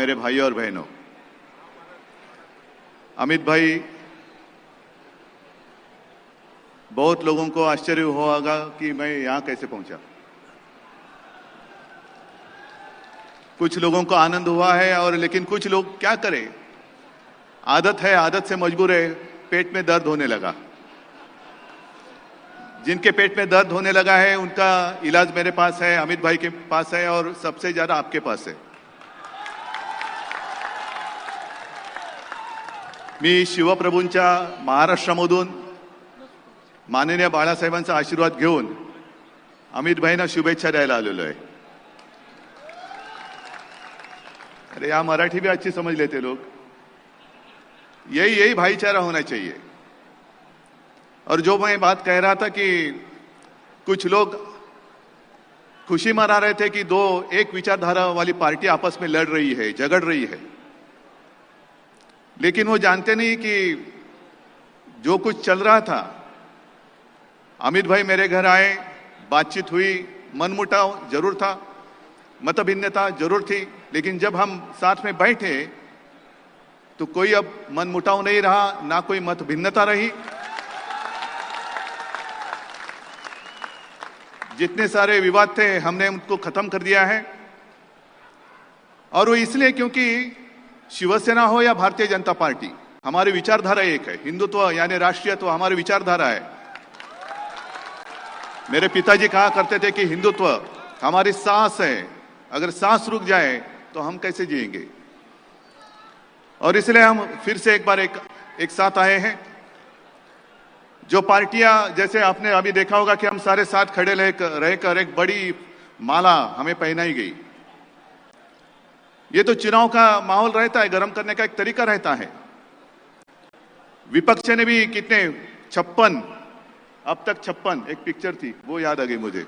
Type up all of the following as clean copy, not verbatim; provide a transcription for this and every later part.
मेरे भाई और बहनों, अमित भाई, बहुत लोगों को आश्चर्य होगा कि मैं यहां कैसे पहुंचा। कुछ लोगों को आनंद हुआ है और लेकिन कुछ लोग क्या करें, आदत है, आदत से मजबूर है, पेट में दर्द होने लगा। जिनके पेट में दर्द होने लगा है उनका इलाज मेरे पास है, अमित भाई के पास है और सबसे ज्यादा आपके पास है। मी शिवप्रभूंच्या महाराष्ट्रामधून माननीय बाळासाहेबांचा आशीर्वाद घेऊन अमित भाईंना शुभेच्छा द्यायला आलेलो आहे। अरे या मराठी भी अच्छी समझ लेते लोग। यही भाईचारा होना चाहिए। और जो मैं बात कह रहा था कि कुछ लोग खुशी मना रहे थे कि दो एक विचारधारा वाली पार्टी आपस में लड़ रही है, झगड़ रही है, लेकिन वो जानते नहीं कि जो कुछ चल रहा था, अमित भाई मेरे घर आए, बातचीत हुई, मनमुटाव जरूर था, मतभिन्नता जरूर थी, लेकिन जब हम साथ में बैठे तो कोई अब मनमुटाव नहीं रहा, ना कोई मतभिन्नता रही। जितने सारे विवाद थे हमने उनको खत्म कर दिया है। और वो इसलिए क्योंकि शिवसेना हो या भारतीय जनता पार्टी, हमारी विचारधारा एक है। हिंदुत्व यानी राष्ट्रीयत्व हमारी विचारधारा है। मेरे पिताजी कहा करते थे कि हिंदुत्व हमारी सांस है, अगर सांस रुक जाए तो हम कैसे जिएंगे। और इसलिए हम फिर से एक बार एक साथ आए हैं। जो पार्टियां, जैसे आपने अभी देखा होगा कि हम सारे साथ खड़े रहकर एक बड़ी माला हमें पहनाई गई। ये तो चुनाव का माहौल रहता है, गर्म करने का एक तरीका रहता है। विपक्ष ने भी कितने 56, अब तक 56, एक पिक्चर थी वो याद आ गई मुझे,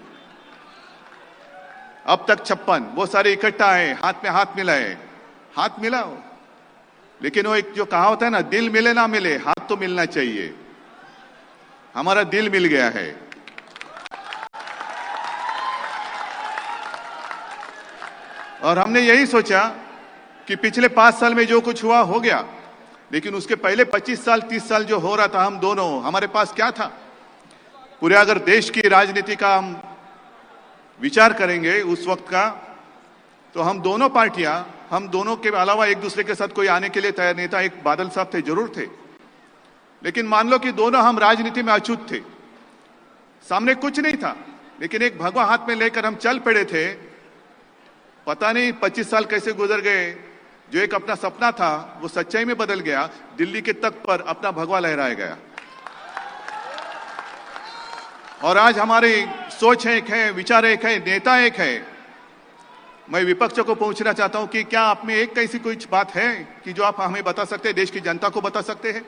अब तक 56, वो सारे इकट्ठा है, हाथ में हाथ मिलाए, हाथ मिलाओ। लेकिन वो एक जो कहावत है ना, दिल मिले ना मिले, हाथ तो मिलना चाहिए। हमारा दिल मिल गया है। और हमने यही सोचा कि पिछले 5 साल में जो कुछ हुआ हो गया, लेकिन उसके पहले 25 साल 30 साल जो हो रहा था, हम दोनों, हमारे पास क्या था। पूरे अगर देश की राजनीति का हम विचार करेंगे उस वक्त का, तो हम दोनों पार्टियां, हम दोनों के अलावा एक दूसरे के साथ कोई आने के लिए तैयार नहीं था। एक बादल साहब थे, जरूर थे, लेकिन मान लो कि दोनों हम राजनीति में अछूत थे, सामने कुछ नहीं था, लेकिन एक भगवा हाथ में लेकर हम चल पड़े थे। पता नहीं 25 साल कैसे गुजर गए। जो एक अपना सपना था वो सच्चाई में बदल गया। दिल्ली के तख्त पर अपना भगवा लहराया गया। और आज हमारी सोच एक है, विचार एक है, नेता एक है। मैं विपक्ष को पूछना चाहता हूं कि क्या आप में एक कैसी कोई बात है कि जो आप हमें बता सकते हैं, देश की जनता को बता सकते हैं।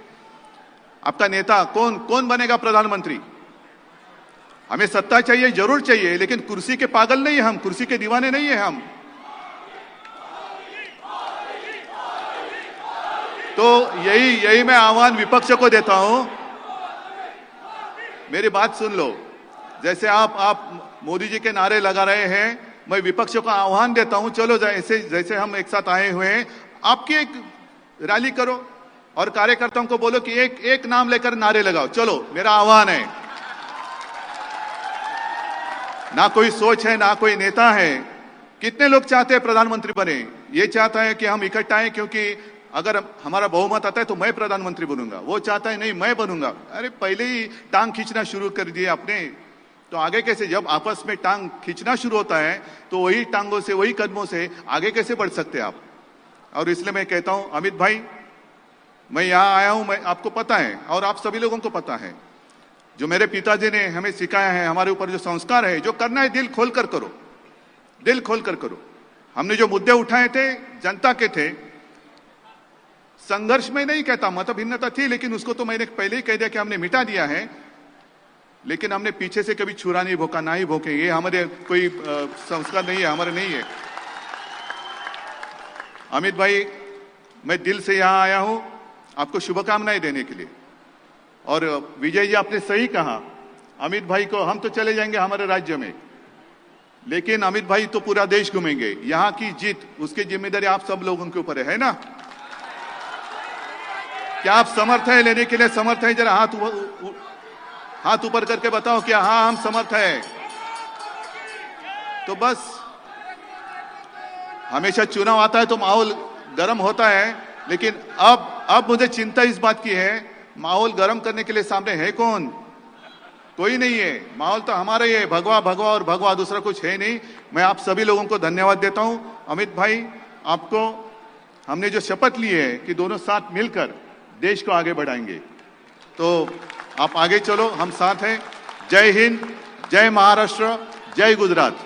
आपका नेता कौन बनेगा प्रधानमंत्री। हमें सत्ता चाहिए, जरूर चाहिए, लेकिन कुर्सी के पागल नहीं है हम, कुर्सी के दीवाने नहीं है हम। तो यही मैं आह्वान विपक्ष को देता हूं। मेरी बात सुन लो। जैसे आप मोदी जी के नारे लगा रहे हैं, मैं विपक्ष को आह्वान देता हूं, चलो जैसे हम एक साथ आए हुए हैं, आपकी एक रैली करो और कार्यकर्ताओं को बोलो कि एक नाम लेकर नारे लगाओ। चलो, मेरा आह्वान है। ना कोई सोच है, ना कोई नेता है। कितने लोग चाहते हैं प्रधानमंत्री बने। ये चाहता है कि हम इकट्ठा आए, क्योंकि अगर हमारा बहुमत आता है तो मैं प्रधानमंत्री बनूंगा। वो चाहता है नहीं, मैं बनूंगा। अरे पहले ही टांग खींचना शुरू कर दिए आपने, तो आगे कैसे। जब आपस में टांग खींचना शुरू होता है तो वही टांगों से, वही कदमों से आगे कैसे बढ़ सकते आप। और इसलिए मैं कहता हूं, अमित भाई, मैं यहां आया हूं, मैं आपको पता है और आप सभी लोगों को पता है, जो मेरे पिताजी ने हमें सिखाया है, हमारे ऊपर जो संस्कार है, जो करना है दिल खोलकर करो, दिल खोलकर करो। हमने जो मुद्दे उठाए थे, जनता के थे। संघर्ष में नहीं कहता, मतभिन्नता थी, लेकिन उसको तो मैंने पहले ही कह दिया कि हमने मिटा दिया है। लेकिन हमने पीछे से कभी छुरा नहीं भोंका, ना ही भोंके। ये हमारे कोई संस्कार नहीं है, हमारे नहीं है। अमित भाई, मैं दिल से यहां आया हूं आपको शुभकामनाएं देने के लिए। और विजय जी, आपने सही कहा, अमित भाई को हम तो चले जाएंगे हमारे राज्य में, लेकिन अमित भाई तो पूरा देश घूमेंगे। यहाँ की जीत उसकी जिम्मेदारी आप सब लोगों के ऊपर है ना? क्या आप समर्थ है लेने के लिए? समर्थ है? जरा हाथ ऊपर करके बताओ क्या हाँ हम समर्थ है। तो बस हमेशा चुनाव आता है तो माहौल गर्म होता है, लेकिन अब मुझे चिंता इस बात की है, माहौल गर्म करने के लिए सामने है कौन? कोई नहीं है। माहौल तो हमारा ही है, भगवा भगवा और भगवा, दूसरा कुछ है नहीं। मैं आप सभी लोगों को धन्यवाद देता हूं। अमित भाई, आपको हमने जो शपथ ली है कि दोनों साथ मिलकर देश को आगे बढ़ाएंगे, तो आप आगे चलो, हम साथ हैं। जय हिंद, जय महाराष्ट्र, जय गुजरात।